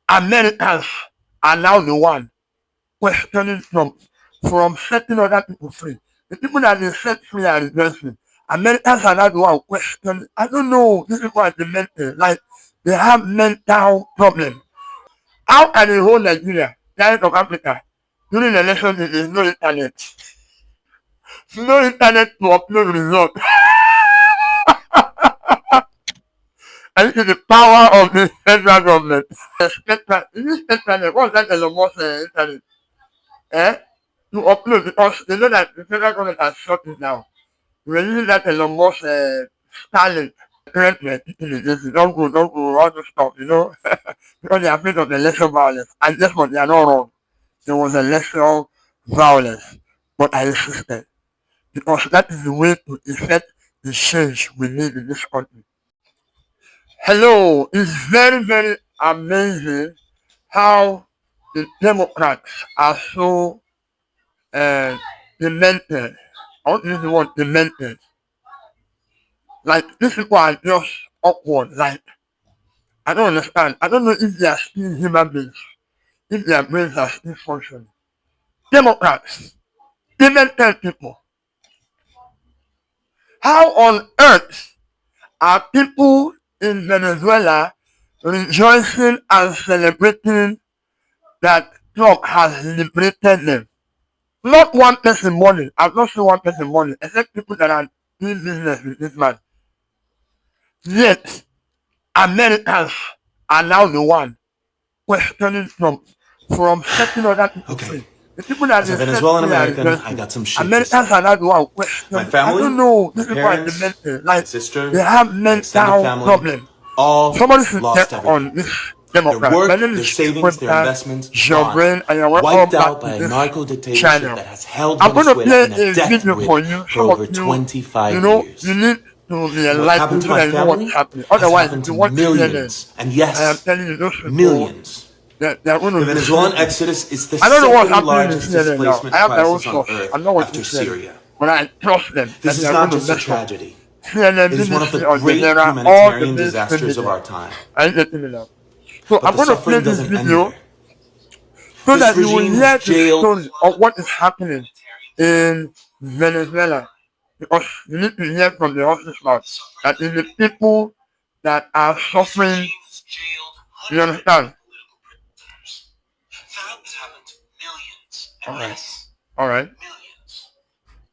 Americans are now the one questioning Trump from setting other people free. The people that they set free are rejoicing. Americans are not the one questioning. I don't know. This is what they mental. Like they have mental problem. How can they hold Nigeria, Giant of Africa, during the election there is no internet? No internet to upload results. And this is the power of the federal government. This internet, what's that Elon Musk internet? Eh? To upload because they know that the federal government has shut it down. We're using that Elon Musk Starlink. Don't go, all this stuff, because they're afraid of the election violence. And that's what they are not wrong. There was election violence, but I insisted because that is the way to effect the change we need in this country. Hello, it's very, very amazing how the Democrats are so demented. I want to use the word demented. Like, these people are just awkward. Like, I don't understand. I don't know if they are still human beings, if their brains are still functioning. Democrats, demented people. How on earth are people in Venezuela rejoicing and celebrating that Trump has liberated them? Not one person money. I've not seen one person money, except people that are doing business with this man. Yet, Americans are now the one questioning Trump from setting other people free. The people that as a Venezuelan American, I got some shit Americans are not the one questioning. My family, I don't know. my This is parents, what they like. sister, They have mental problem. all Somebody should lost check everything. on this Democrat. Their work, their savings, their investments, your brain, and you're wiped out by a narco-dictatorship that has held Venezuela in a death grip for over 25 years. You need to be What happened to my family has happened to millions, and yes, millions. The Venezuelan exodus is the second largest displacement crisis on Earth after Syria. When I trust them, this is not just a tragedy. It is one of the great humanitarian disasters of our time. So I'm going to play this video so that you will hear the story of what is happening in Venezuela. Because you need to hear from the horse's mouth that is the people that are suffering. You understand? Alright. Millions.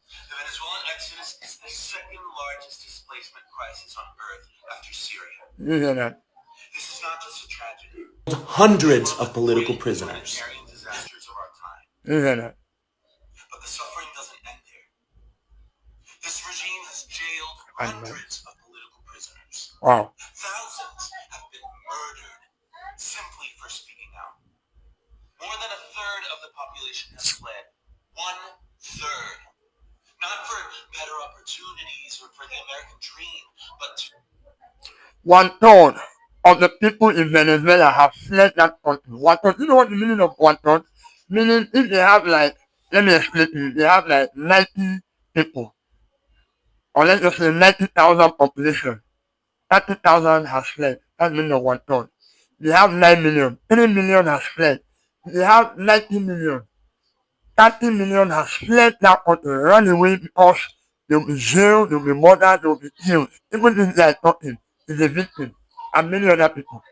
The Venezuelan exodus is the second largest displacement crisis on Earth after Syria. You hear that? This is not just a tragedy. Hundreds of political prisoners. Disasters of our time. You hear that? But the suffering doesn't end there. This regime has jailed hundreds of political prisoners. Wow. Thousands have been murdered simply for speaking out. More than a third of the population has fled. 1/3. Not for better opportunities or for the American dream, but 1/3 of the people in Venezuela have fled that country. 1/3. You know what the meaning of 1/3? Meaning if they have like, let me explain to you, they have like 90 people. Or let's just say 90,000 population. 30,000 has fled. That's the meaning of 1/3. They have 9 million. 3 million has fled. They have 90 million. 30 million has fled that country, run away because they will be jailed, they will be murdered, they will be killed. Even if they are talking, is a victim, and many other people.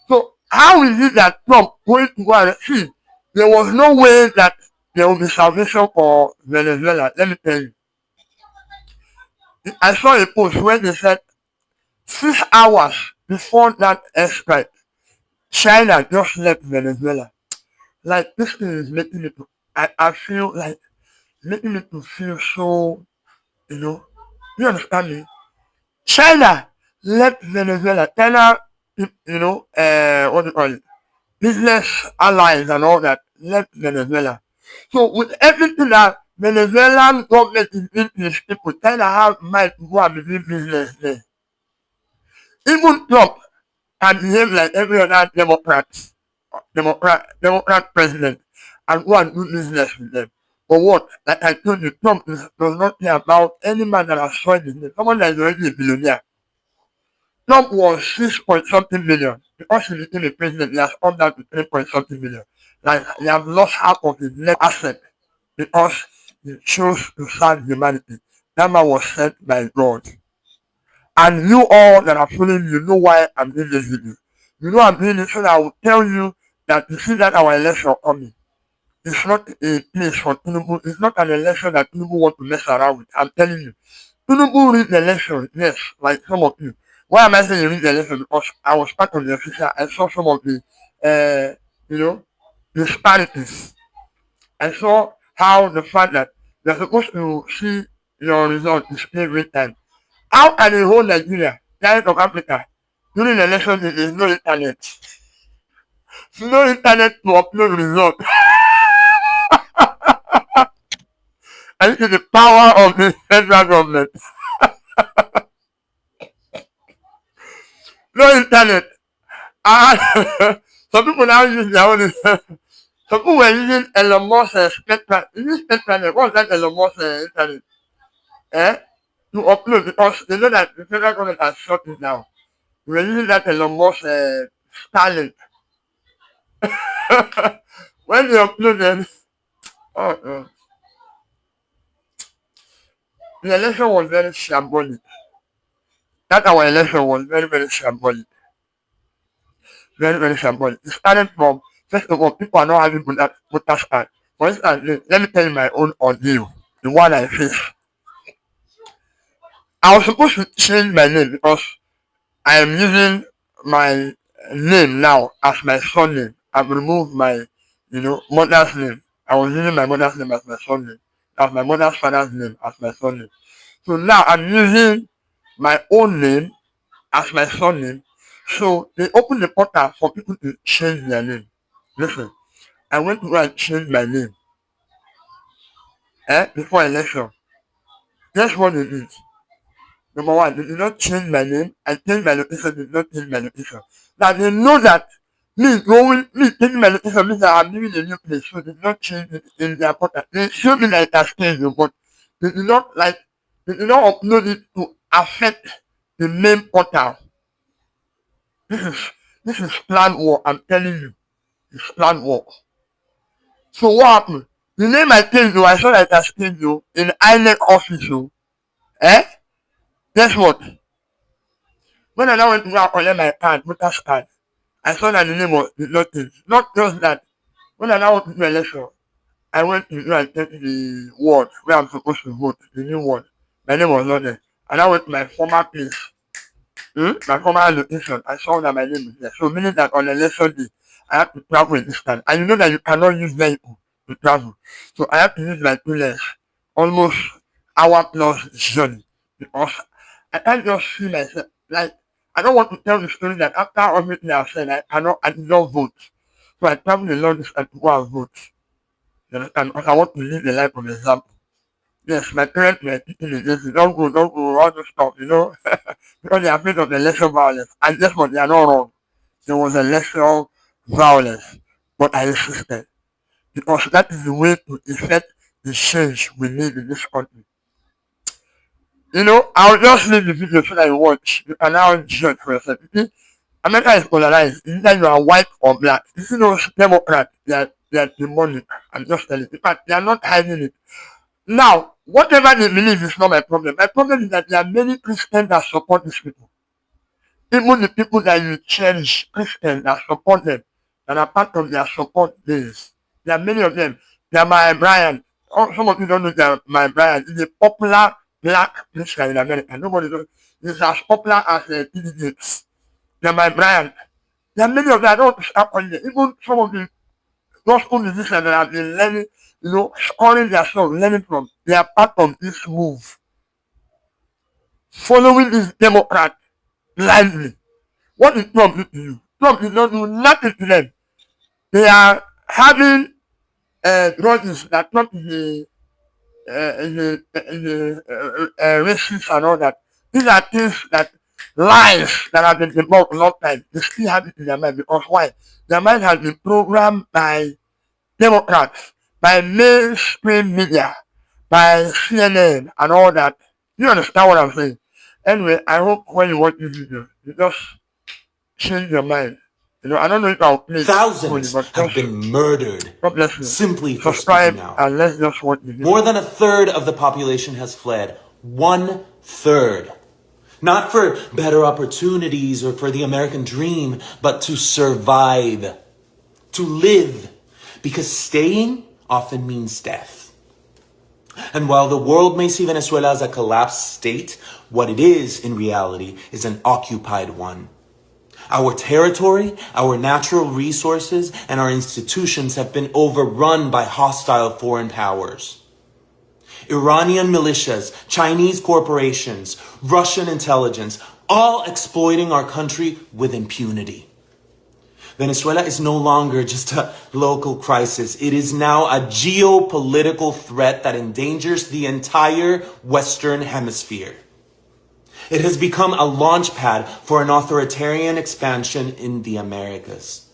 So how is it that Trump going to go and see? There was no way that there will be salvation for Venezuela. Let me tell you. I saw a post where they said 6 hours before that airstrike, China just left Venezuela. Like this thing is making it. I feel like making it to feel so, you understand me? China left Venezuela. China, what do you call it? Business allies and all that left Venezuela. So with everything that Venezuelan government is doing to these people, China have might go and be doing business there. Even Trump can behave like every other Democrat president and go and do business with them. But what? Like I told you, Trump does not care about any man that has joined him. Someone that is already a billionaire. Trump was 6 point something million. Because he became a president, he has come down to 3 point something million. Like, he has lost half of his net asset because he chose to serve humanity. That man was sent by God. And you all that are following, you know why I'm doing this video. You know I'm doing it so that I will tell you that you see that our election coming. It's not a place for Tinubu. It's not an election that Tinubu want to mess around with. I'm telling you. Tinubu read the election, yes, like some of you. Why am I saying you read the election? Because I was part of the official. I saw some of the, you know, disparities. I saw how the fact that you're supposed to see your result display real time. How can a whole Nigeria, giant of Africa, during the election there is no internet? No internet to upload results. And this is the power of the federal government. No internet. And some people now use their own. Some people were using Elon Musk Spectrum. Is this Spectrum? What's that Elon Musk internet? Eh? To upload because they know that the federal government has shut it down. We were using that Elon Musk Starlink. When they uploaded, oh, the election was very shambolic. That our election was very, very shambolic. Very, very shambolic. It started from, first of all, people are not having voters card. For instance, let me tell you my own ordeal, the one I faced. I was supposed to change my name because I am using my name now as my surname. I've removed my, mother's name. I was using my mother's name as my surname. As my mother's father's name as my surname. So now I'm using my own name as my surname. So they opened the portal for people to change their name. Listen, I went to go and change my name before election. Guess what it is? Number one, they did not change my name. I changed my location, they did not change my location. Now they know that me changing my location means that I'm living in a new place, so they did not change it in their portal. They showed me that it has changed, but they did not upload it to affect the main portal. This is this is planned war, I'm telling you. It's planned war. So what happened? The name I changed though, I saw that it has changed though in INEC office though. Eh? Guess what? When I now went to go and collect my card, voter's card, I saw that the name was did not change. Not just that. When I now went to the election, I went to go and take the ward where I'm supposed to vote, the new ward. My name was not there. And I went to my former place, my former location. I saw that my name is there. So meaning that on election day, I have to travel a distance. And you know that you cannot use vehicle to travel. So I have to use my 2 legs, almost hour plus journey. Because I can't just see myself. Like, I don't want to tell the story that after everything I've said, I did not vote. So I traveled a long distance to go and vote. You understand? Because I want to live the life of example. Yes, my parents were teaching me this. Don't go, all this stuff, because they are afraid of the election violence. And guess what? They are not wrong. There was election violence, but I resisted. Because that is the way to effect the change we need in this country. I'll just leave the video so that you watch. You can now judge for yourself. You see, America is polarized. Either you are white or black. You see those Democrats, they are demonic. I'm just telling you. In fact, they are not hiding it. Now, whatever they believe is not my problem. My problem is that there are many Christians that support these people. Even the people that you cherish, Christians that support them, that are part of their support base. There are many of them. Jeremiah Bryan. Oh, some of you don't know Jeremiah Bryan. He's a popular black Christian in America. Nobody knows. He's as popular as T.D. Jakes. Jeremiah Bryan. There are many of them. I don't want to start on them. Even some of the gospel musicians that have been learning, scoring their song, learning from, they are part of this move. Following this Democrat blindly. What is Trump do to you? Trump did not do nothing to them. They are having grudges that Trump is a racist and all that. These are things lies that have been debunked a long time. They still have it in their mind because why? Their mind has been programmed by Democrats, by mainstream media, by CNN and all that. You understand what I'm saying? Anyway, I hope when you watch this video, you just change your mind. I don't know if I'll play it fully, Thousands but have just been murdered God bless you. simply for Subscribe speaking out. and let's just watch the video. More than a third of the population has fled. 1/3. Not for better opportunities or for the American dream, but to survive, to live. Because staying often means death. And while the world may see Venezuela as a collapsed state, what it is in reality is an occupied one. Our territory, our natural resources, and our institutions have been overrun by hostile foreign powers. Iranian militias, Chinese corporations, Russian intelligence, all exploiting our country with impunity. Venezuela is no longer just a local crisis. It is now a geopolitical threat that endangers the entire Western Hemisphere. It has become a launch pad for an authoritarian expansion in the Americas.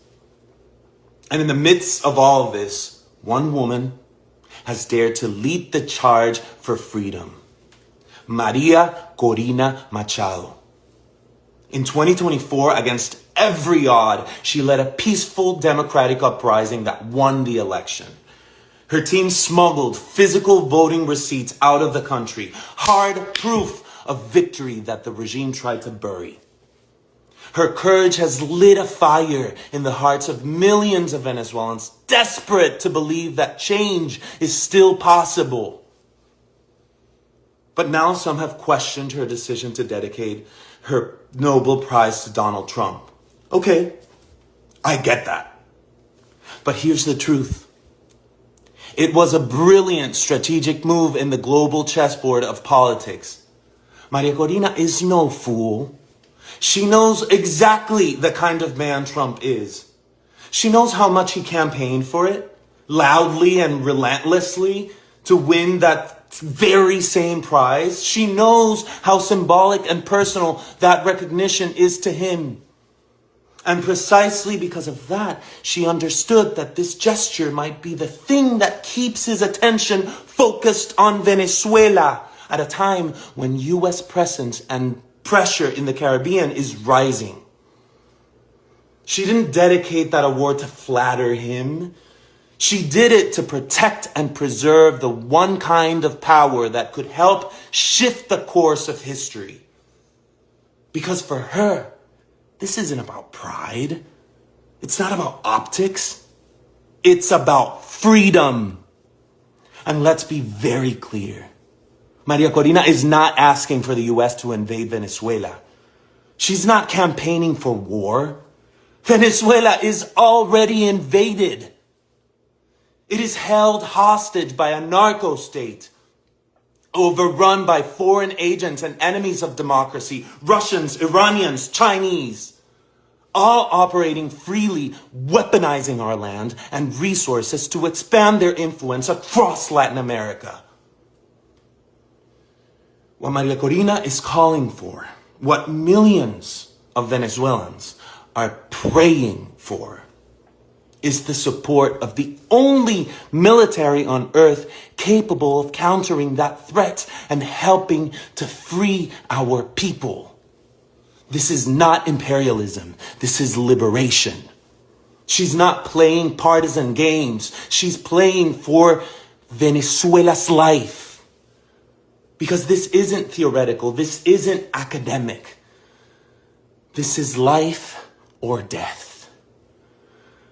And in the midst of all of this, one woman has dared to lead the charge for freedom. Maria Corina Machado. In 2024, against every odd, she led a peaceful democratic uprising that won the election. Her team smuggled physical voting receipts out of the country, hard proof of victory that the regime tried to bury. Her courage has lit a fire in the hearts of millions of Venezuelans desperate to believe that change is still possible. But now some have questioned her decision to dedicate her Nobel Prize to Donald Trump. Okay, I get that. But here's the truth. It was a brilliant strategic move in the global chessboard of politics. Maria Corina is no fool. She knows exactly the kind of man Trump is. She knows how much he campaigned for it, loudly and relentlessly, to win that very same prize. She knows how symbolic and personal that recognition is to him. And precisely because of that, she understood that this gesture might be the thing that keeps his attention focused on Venezuela at a time when U.S. presence and pressure in the Caribbean is rising. She didn't dedicate that award to flatter him. She did it to protect and preserve the one kind of power that could help shift the course of history. Because for her, this isn't about pride. It's not about optics. It's about freedom. And let's be very clear. Maria Corina is not asking for the U.S. to invade Venezuela. She's not campaigning for war. Venezuela is already invaded. It is held hostage by a narco state, overrun by foreign agents and enemies of democracy, Russians, Iranians, Chinese, all operating freely, weaponizing our land and resources to expand their influence across Latin America. What Maria Corina is calling for, what millions of Venezuelans are praying for, is the support of the only military on earth capable of countering that threat and helping to free our people. This is not imperialism. This is liberation. She's not playing partisan games. She's playing for Venezuela's life. Because this isn't theoretical. This isn't academic. This is life or death.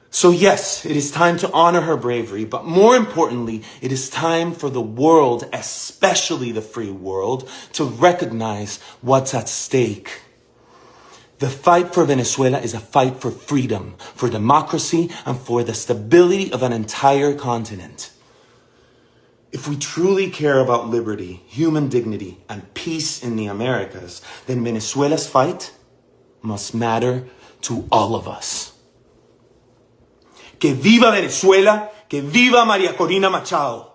So yes, it is time to honor her bravery, but more importantly, it is time for the world, especially the free world, to recognize what's at stake. The fight for Venezuela is a fight for freedom, for democracy, and for the stability of an entire continent. If we truly care about liberty, human dignity, and peace in the Americas, then Venezuela's fight must matter to all of us. Que viva Venezuela, que viva María Corina Machado.